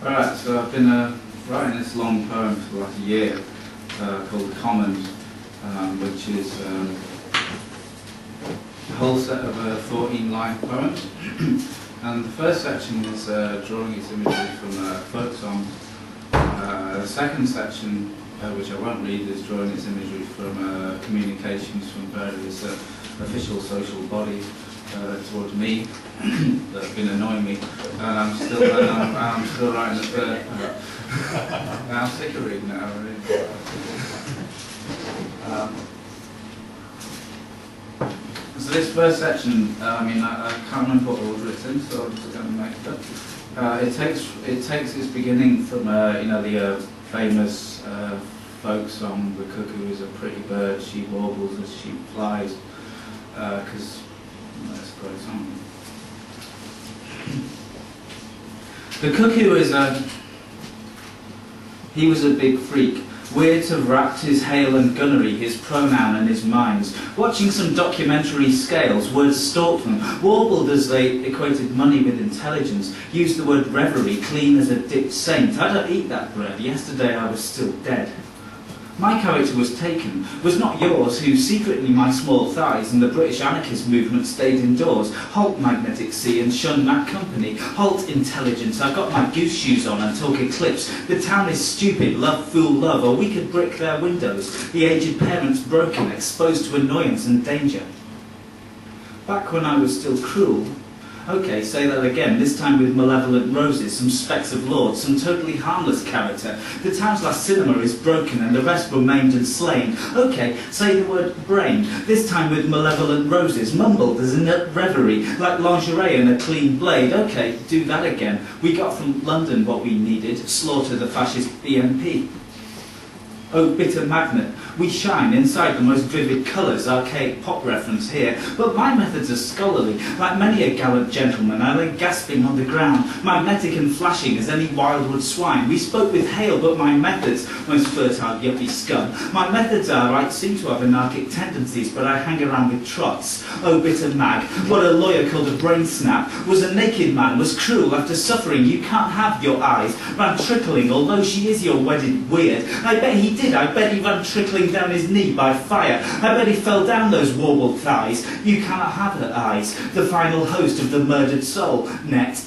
Alright, so I've been writing this long poem for like a year called Commons, which is a whole set of 14-line poems. And the first section is drawing its imagery from folk songs. The second section, which I won't read, is drawing its imagery from communications from various official social bodies towards me that have been annoying me, and I'm still writing the third. I'm sick of reading it. I really. So this first section, I can't remember what order it's in, so I'm just going to make it. It takes its beginning from the famous folk song, "The cuckoo is a pretty bird, she warbles as she flies," because that's a great song. The cuckoo is he was a big freak. Weird to wrapped his hail and gunnery, his pronoun and his minds. Watching some documentary scales, words stalked them, warbled as they equated money with intelligence, used the word reverie, clean as a dipped saint. I don't eat that bread, yesterday I was still dead. My character was taken, was not yours, who secretly my small thighs and the British anarchist movement stayed indoors. Halt magnetic sea and shun that company. Halt intelligence, I've got my goose shoes on and talk eclipse. The town is stupid, love fool love, or we could brick their windows. The aged parents broken, exposed to annoyance and danger. Back when I was still cruel. Okay, say that again, this time with malevolent roses, some specks of lords, some totally harmless character. The town's last cinema is broken and the rest were maimed and slain. Okay, say the word brain, this time with malevolent roses, mumbled as in a reverie, like lingerie and a clean blade. Okay, do that again. We got from London what we needed, slaughter the fascist BNP. Oh, bitter magnet, we shine inside the most vivid colours, archaic pop reference here, but my methods are scholarly, like many a gallant gentleman, I lay gasping on the ground, magnetic and flashing as any wildwood swine. We spoke with hail, but my methods, most fertile yuppie scum, my methods are, I seem to have anarchic tendencies, but I hang around with trots. Oh, bitter mag, what a lawyer called a brain snap, was a naked man, was cruel after suffering, you can't have your eyes, ran trickling, although she is your wedded weird. I bet he did, I bet he ran trickling down his knee by fire. I bet he fell down those warbled thighs. You cannot have her eyes, the final host of the murdered soul, net.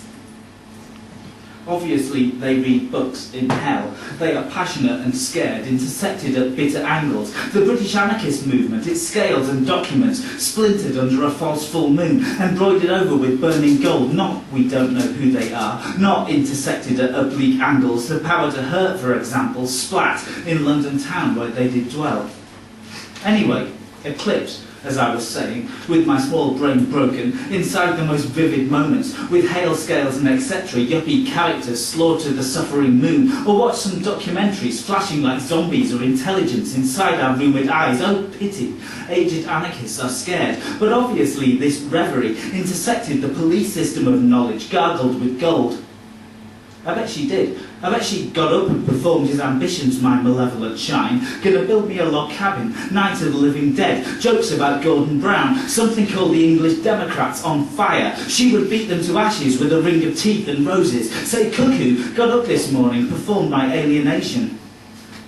Obviously, they read books in hell. They are passionate and scared, intersected at bitter angles. The British anarchist movement, its scales and documents, splintered under a false full moon, embroidered over with burning gold. Not, we don't know who they are, not intersected at oblique angles. The power to hurt, for example, splat in London town where they did dwell. Anyway, eclipse, as I was saying, with my small brain broken, inside the most vivid moments, with hail scales and etc., yuppie characters slaughter the suffering moon, or watch some documentaries flashing like zombies or intelligence inside our rumoured eyes. Oh, pity, aged anarchists are scared, but obviously this reverie intersected the police system of knowledge, gargled with gold. I bet she did. I bet she got up and performed his ambitions, my malevolent shine. Gonna build me a log cabin, Night of the Living Dead, jokes about Gordon Brown, something called the English Democrats on fire. She would beat them to ashes with a ring of teeth and roses. Say cuckoo, got up this morning, performed my alienation.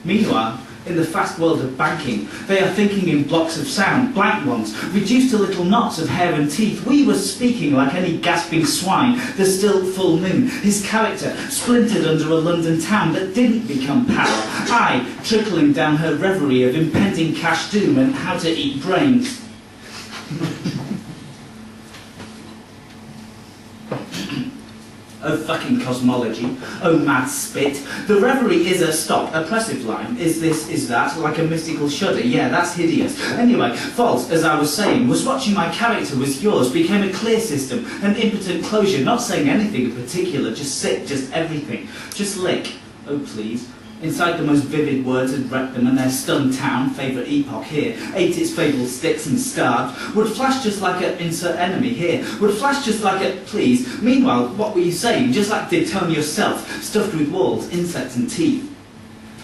Meanwhile, in the fast world of banking, they are thinking in blocks of sound, blank ones, reduced to little knots of hair and teeth. We were speaking like any gasping swine, the still full moon, his character splintered under a London town that didn't become power. I, trickling down her reverie of impending cash doom and how to eat brains. Oh fucking cosmology, oh mad spit. The reverie is a stop, oppressive line. Is this, is that, like a mystical shudder? Yeah, that's hideous. Anyway, false, as I was saying, was watching my character was yours, became a clear system, an impotent closure, not saying anything in particular, just sit, just everything. Just lick, oh please. Inside the most vivid words had wrecked them and their stunned town, favourite epoch here, ate its fabled sticks and starved, would flash just like a insert enemy here, would flash just like a please. Meanwhile, what were you saying? Just like did tone yourself, stuffed with walls, insects and teeth.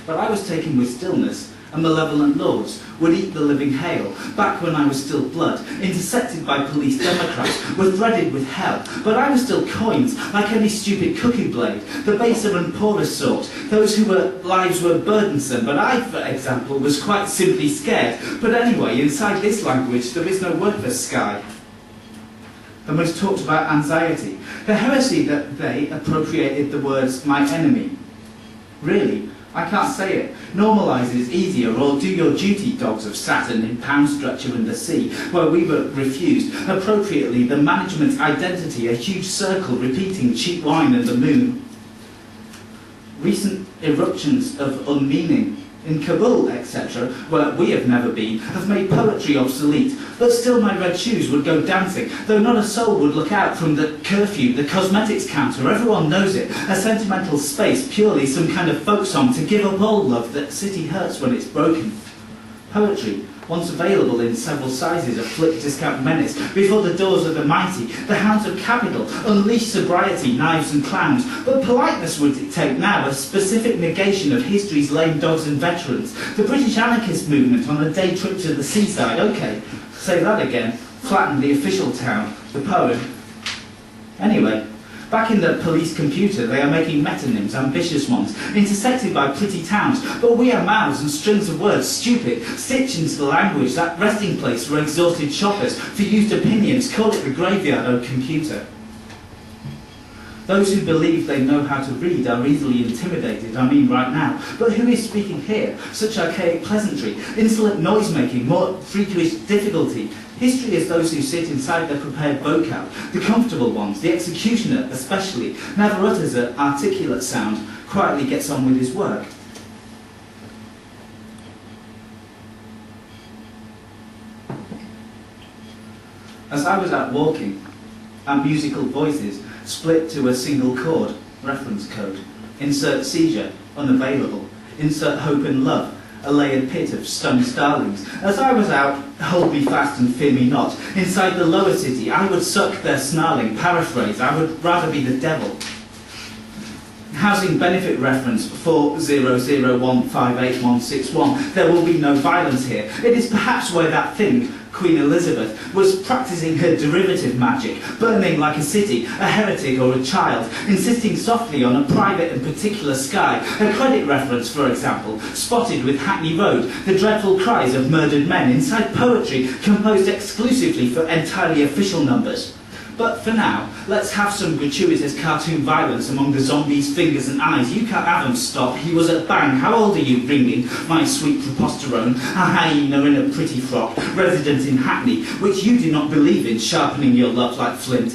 But I was taken with stillness, and malevolent lords would eat the living hail, back when I was still blood, intersected by police democrats, were threaded with hell, but I was still coins, like any stupid cookie blade, the baser and poorer sort, those whose lives were burdensome, but I, for example, was quite simply scared. But anyway, inside this language there is no word for sky. The most talked about anxiety, the heresy that they appropriated the words my enemy. Really, I can't say it. Normalises easier, or do your duty, dogs of Saturn in Pound Stretcher and the Sea, where we were refused, appropriately, the management's identity, a huge circle repeating cheap wine and the moon. Recent eruptions of unmeaning in Kabul, etc., where we have never been, have made poetry obsolete, but still my red shoes would go dancing, though not a soul would look out from the curfew, the cosmetics counter, everyone knows it, a sentimental space, purely some kind of folk song to give up all love, that city hurts when it's broken. Poetry, once available in several sizes, a flip discount menace, before the doors of the mighty, the hounds of capital, unleash sobriety, knives and clowns, but politeness would dictate now a specific negation of history's lame dogs and veterans, the British anarchist movement on a day trip to the seaside, okay, say that again, flatten the official town, the poem. Anyway, back in the police computer, they are making metonyms, ambitious ones, intersected by pretty towns, but we are mouths and strings of words, stupid, stitched into the language, that resting place for exhausted shoppers, for used opinions, call it the graveyard, O computer. Those who believe they know how to read are easily intimidated, I mean right now. But who is speaking here? Such archaic pleasantry, insolent noise-making, more freakish difficulty. History is those who sit inside their prepared vocab, the comfortable ones, the executioner especially, never utters an articulate sound, quietly gets on with his work. As I was out walking, our musical voices split to a single chord, reference code. Insert seizure, unavailable. Insert hope and love, a layered pit of stunned starlings. As I was out, hold me fast and fear me not, inside the lower city, I would suck their snarling. Paraphrase, I would rather be the devil. Housing benefit reference 40015861. There will be no violence here. It is perhaps where that thing, Queen Elizabeth, was practicing her derivative magic, burning like a city, a heretic or a child, insisting softly on a private and particular sky. A credit reference, for example, spotted with Hackney Road, the dreadful cries of murdered men, inside poetry composed exclusively for entirely official numbers. But for now, let's have some gratuitous cartoon violence among the zombies' fingers and eyes. You can't have them stop. He was at bang. How old are you, ringing? My sweet preposterone. A hyena in a pretty frock, resident in Hackney, which you do not believe in, sharpening your love like flint.